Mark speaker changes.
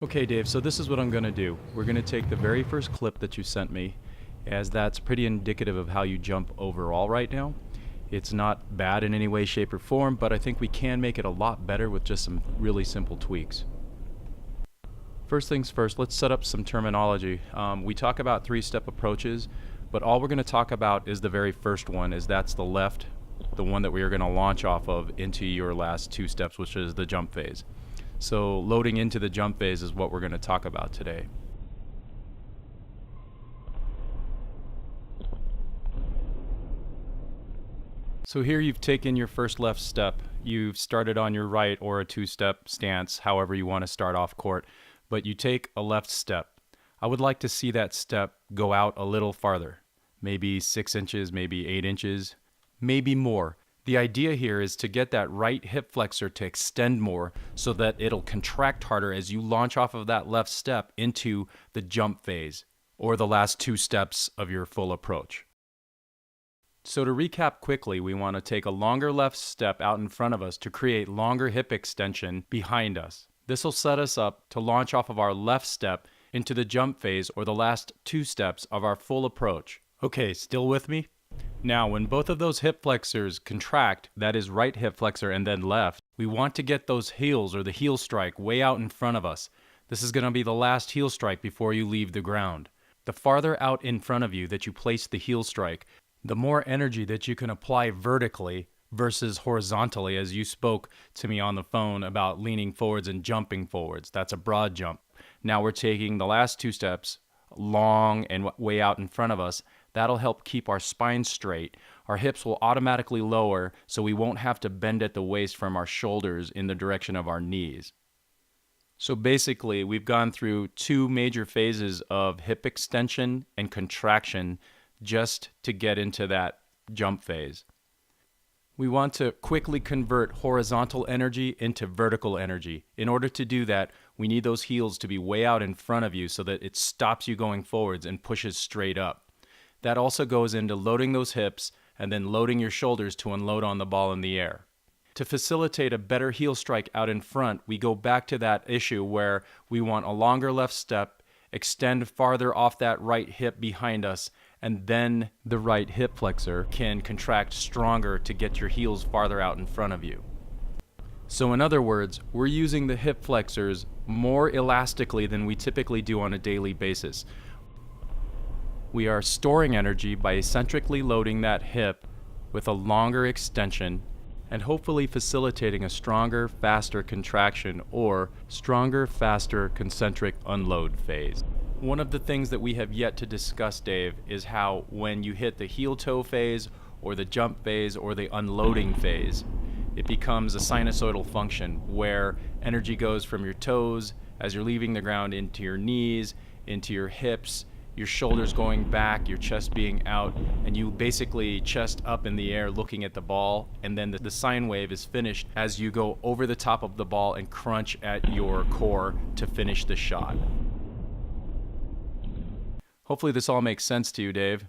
Speaker 1: Okay, Dave, so this is what I'm going to do. We're going to take the very first clip that you sent me, as that's pretty indicative of how you jump overall right now. It's not bad in any way, shape, or form, but I think we can make it a lot better with just some really simple tweaks. First things first, let's set up some terminology. We talk about three-step approaches, but all we're going to talk about is the very first one, that's the left, the one that we are going to launch off of into your last two steps, which is the jump phase. So loading into the jump phase is what we're going to talk about today. So here you've taken your first left step. You've started on your right or a two-step stance, however you want to start off court, but you take a left step. I would like to see that step go out a little farther, maybe 6 inches, maybe 8 inches, maybe more. The idea here is to get that right hip flexor to extend more so that it'll contract harder as you launch off of that left step into the jump phase, or the last two steps of your full approach. So to recap quickly, we want to take a longer left step out in front of us to create longer hip extension behind us. This will set us up to launch off of our left step into the jump phase, or the last two steps of our full approach. Okay, still with me? Now, when both of those hip flexors contract, that is right hip flexor and then left, we want to get those heels, or the heel strike, way out in front of us. This is going to be the last heel strike before you leave the ground. The farther out in front of you that you place the heel strike, the more energy that you can apply vertically versus horizontally, as you spoke to me on the phone about leaning forwards and jumping forwards. That's a broad jump. Now we're taking the last two steps long and way out in front of us. That'll help keep our spine straight. Our hips will automatically lower, so we won't have to bend at the waist from our shoulders in the direction of our knees. So basically, we've gone through two major phases of hip extension and contraction just to get into that jump phase. We want to quickly convert horizontal energy into vertical energy. In order to do that, we need those heels to be way out in front of you so that it stops you going forwards and pushes straight up. That also goes into loading those hips and then loading your shoulders to unload on the ball in the air. To facilitate a better heel strike out in front, we go back to that issue where we want a longer left step, extend farther off that right hip behind us, and then the right hip flexor can contract stronger to get your heels farther out in front of you. So in other words, we're using the hip flexors more elastically than we typically do on a daily basis. We are storing energy by eccentrically loading that hip with a longer extension and hopefully facilitating a stronger, faster contraction, or stronger, faster concentric unload phase. One of the things that we have yet to discuss, Dave, is how when you hit the heel toe phase or the jump phase or the unloading phase, it becomes a sinusoidal function where energy goes from your toes as you're leaving the ground into your knees, into your hips, your shoulders going back, your chest being out, and you basically chest up in the air looking at the ball, and then the sine wave is finished as you go over the top of the ball and crunch at your core to finish the shot. Hopefully this all makes sense to you, Dave.